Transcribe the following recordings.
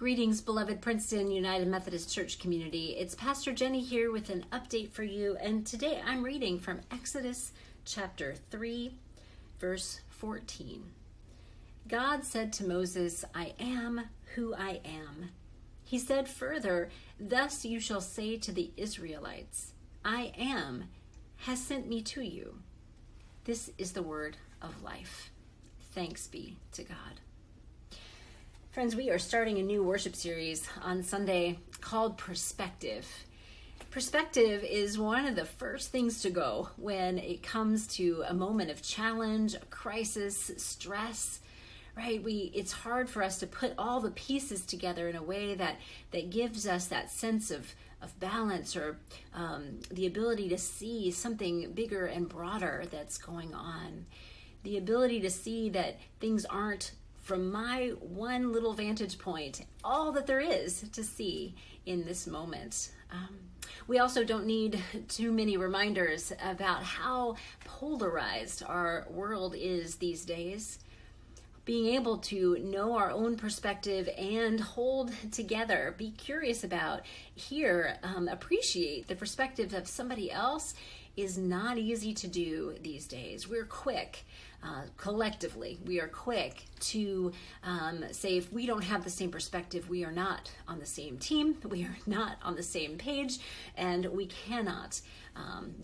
Greetings, beloved Princeton United Methodist Church community. It's Pastor Jenny here with an update for you, and today I'm reading from Exodus chapter 3, verse 14. God said to Moses, "I am who I am." He said further, "Thus you shall say to the Israelites, I am has sent me to you." This is the word of life. Thanks be to God. Friends, we are starting a new worship series on Sunday called Perspective. Perspective is one of the first things to go when it comes to a moment of challenge, a crisis, stress, right? It's hard for us to put all the pieces together in a way that gives us that sense of balance or the ability to see something bigger and broader that's going on. The ability to see that things aren't, from my one little vantage point, all that there is to see in this moment. We also don't need too many reminders about how polarized our world is these days. Being able to know our own perspective and hold together, be curious about, hear, appreciate the perspective of somebody else is not easy to do these days. We're quick, collectively, we are quick to say if we don't have the same perspective, we are not on the same team, we are not on the same page, and we cannot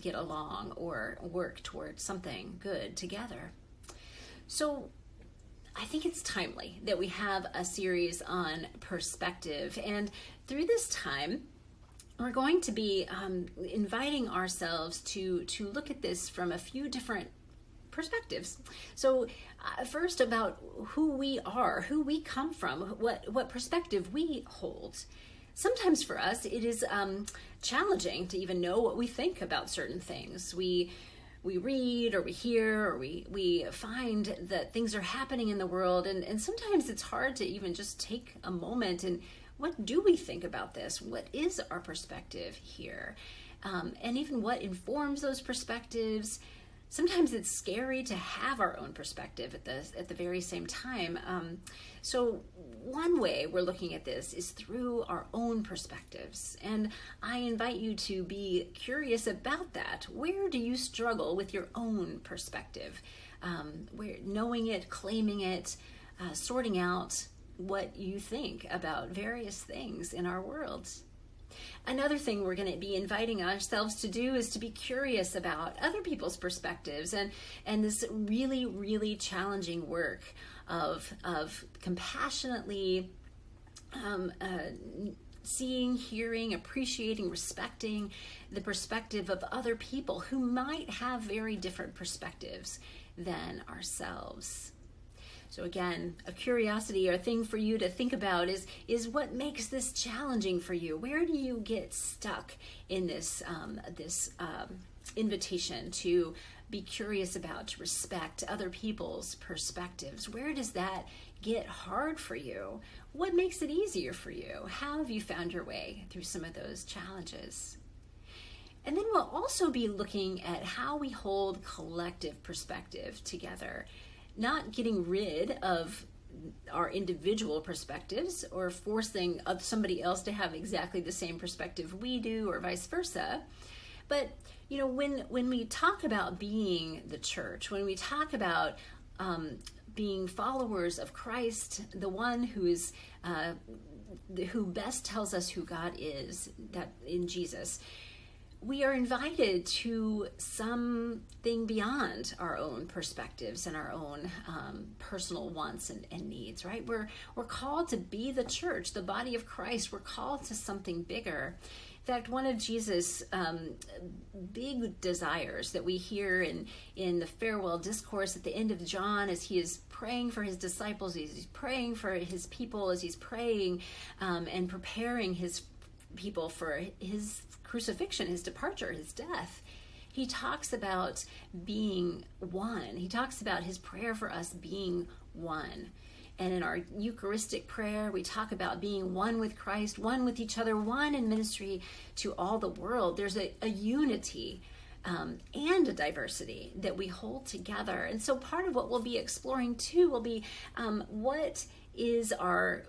get along or work towards something good together. So I think it's timely that we have a series on perspective, and through this time, we're going to be inviting ourselves to look at this from a few different perspectives. So first about who we are, who we come from, what perspective we hold. Sometimes for us, it is challenging to even know what we think about certain things. We read or we hear or we find that things are happening in the world, and sometimes it's hard to even just take a moment and what do we think about this? What is our perspective here? And even what informs those perspectives? Sometimes it's scary to have our own perspective at the very same time. So one way we're looking at this is through our own perspectives. And I invite you to be curious about that. Where do you struggle with your own perspective? Where knowing it, claiming it, sorting out what you think about various things in our world. Another thing we're going to be inviting ourselves to do is to be curious about other people's perspectives and this really, really challenging work of compassionately seeing, hearing, appreciating, respecting the perspective of other people who might have very different perspectives than ourselves. So again, a curiosity or a thing for you to think about is what makes this challenging for you? Where do you get stuck in this invitation to be curious about, to respect other people's perspectives? Where does that get hard for you? What makes it easier for you? How have you found your way through some of those challenges? And then we'll also be looking at how we hold collective perspective together. Not getting rid of our individual perspectives or forcing somebody else to have exactly the same perspective we do or vice versa. But, when we talk about being the church, when we talk about being followers of Christ, the one who best tells us who God is, that in Jesus, we are invited to something beyond our own perspectives and our own personal wants and needs, right? We're called to be the church, the body of Christ. We're called to something bigger. In fact, one of Jesus' big desires that we hear in the farewell discourse at the end of John as he is praying for his disciples, he's praying for his people, as he's praying and preparing his people for his crucifixion, his departure, his death. He talks about being one. He talks about his prayer for us being one. And in our Eucharistic prayer, we talk about being one with Christ, one with each other, one in ministry to all the world. There's a unity and a diversity that we hold together. And so part of what we'll be exploring too will be what is our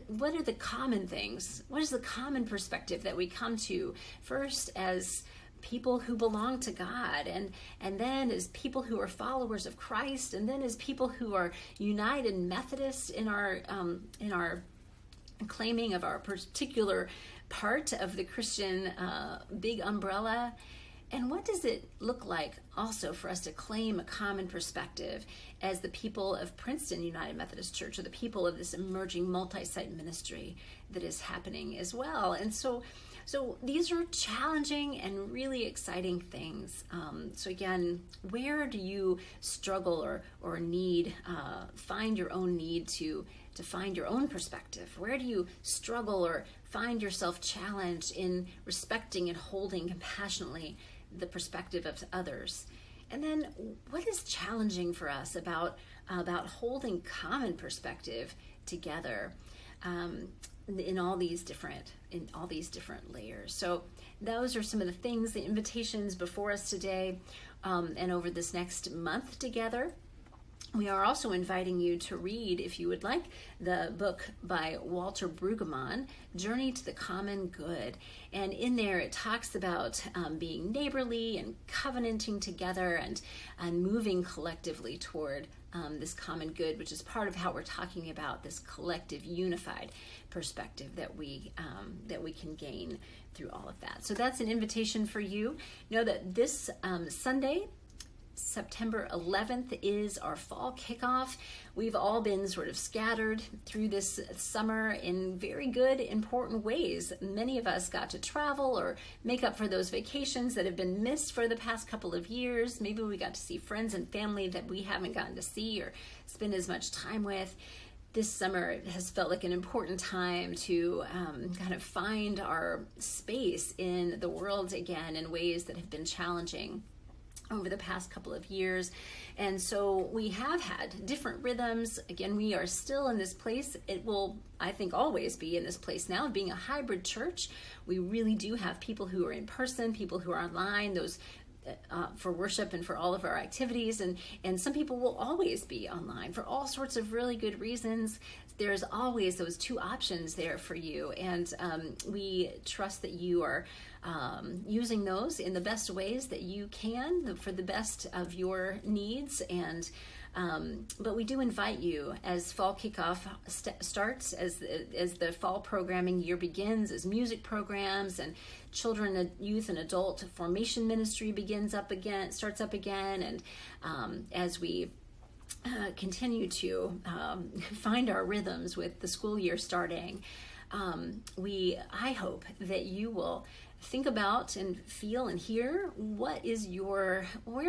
what are the common things? What is the common perspective that we come to first as people who belong to God, and then as people who are followers of Christ, and then as people who are United Methodist in our claiming of our particular part of the Christian big umbrella? And what does it look like also for us to claim a common perspective as the people of Princeton United Methodist Church, or the people of this emerging multi-site ministry that is happening as well? And so these are challenging and really exciting things. So again, where do you struggle or need, find your own need to find your own perspective? Where do you struggle or find yourself challenged in respecting and holding compassionately the perspective of others? And then what is challenging for us about holding common perspective together in all these different layers? So those are some of the things, the invitations before us today, and over this next month together. We are also inviting you to read, if you would like, the book by Walter Brueggemann, Journey to the Common Good. And in there it talks about being neighborly and covenanting together and moving collectively toward this common good, which is part of how we're talking about this collective unified perspective that we can gain through all of that. So that's an invitation for you. Know that this Sunday, September 11th, is our fall kickoff. We've all been sort of scattered through this summer in very good, important ways. Many of us got to travel or make up for those vacations that have been missed for the past couple of years. Maybe we got to see friends and family that we haven't gotten to see or spend as much time with. This summer has felt like an important time to kind of find our space in the world again in ways that have been challenging over the past couple of years. And so we have had different rhythms. Again, we are still in this place. It will, I think, always be in this place now of being a hybrid church. We really do have people who are in person, people who are online, those for worship and for all of our activities, and some people will always be online for all sorts of really good reasons. There's always those two options there for you, and we trust that you are using those in the best ways that you can for the best of your needs. And but we do invite you, as fall kickoff starts, as the fall programming year begins, as music programs and children, youth, and adult formation ministry starts up again, and as we continue to find our rhythms with the school year starting, I hope that you will think about and feel and hear where's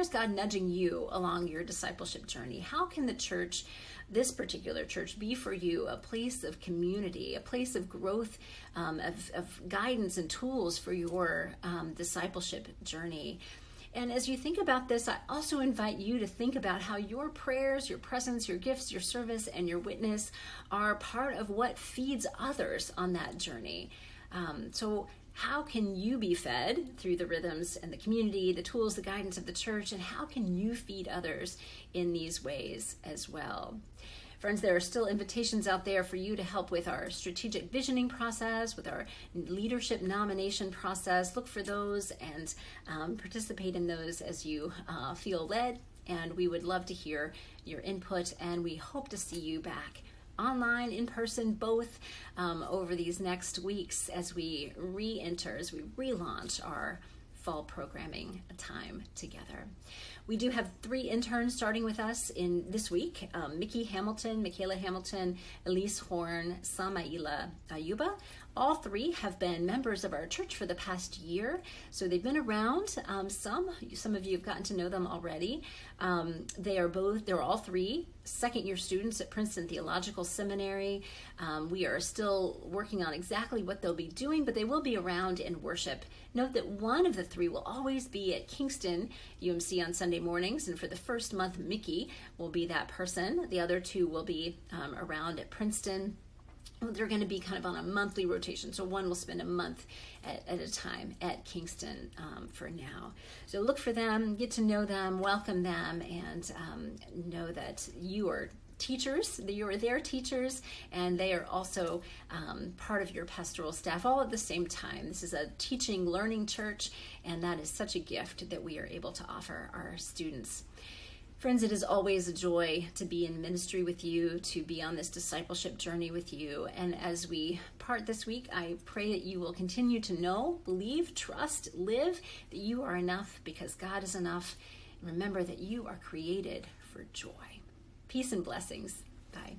God nudging you along your discipleship journey? How can the church, this particular church, be for you a place of community, a place of growth, of guidance and tools for your discipleship journey? And as you think about this, I also invite you to think about how your prayers, your presence, your gifts, your service, and your witness are part of what feeds others on that journey. So how can you be fed through the rhythms and the community, the tools, the guidance of the church, and how can you feed others in these ways as well? Friends, there are still invitations out there for you to help with our strategic visioning process, with our leadership nomination process. Look for those and participate in those as you feel led. And we would love to hear your input, and we hope to see you back online, in person, both over these next weeks as we relaunch our fall programming time together. We do have 3 interns starting with us in this week: Michaela Hamilton, Elise Horn, Samaila Ayuba. All 3 have been members of our church for the past year, so they've been around. Some of you have gotten to know them already. They're all 3 second-year students at Princeton Theological Seminary. We are still working on exactly what they'll be doing, but they will be around in worship. Note that one of the 3 will always be at Kingston UMC on Sunday mornings, and for the first month, Mickey will be that person. The other 2 will be around at Princeton. They're going to be kind of on a monthly rotation, so one will spend a month at a time at Kingston for now. So look for them, get to know them, welcome them, and know that you are teachers. You are their teachers, and they are also part of your pastoral staff all at the same time. This is a teaching, learning church, and that is such a gift that we are able to offer our students. Friends, it is always a joy to be in ministry with you, to be on this discipleship journey with you. And as we part this week, I pray that you will continue to know, believe, trust, live that you are enough because God is enough. Remember that you are created for joy. Peace and blessings. Bye.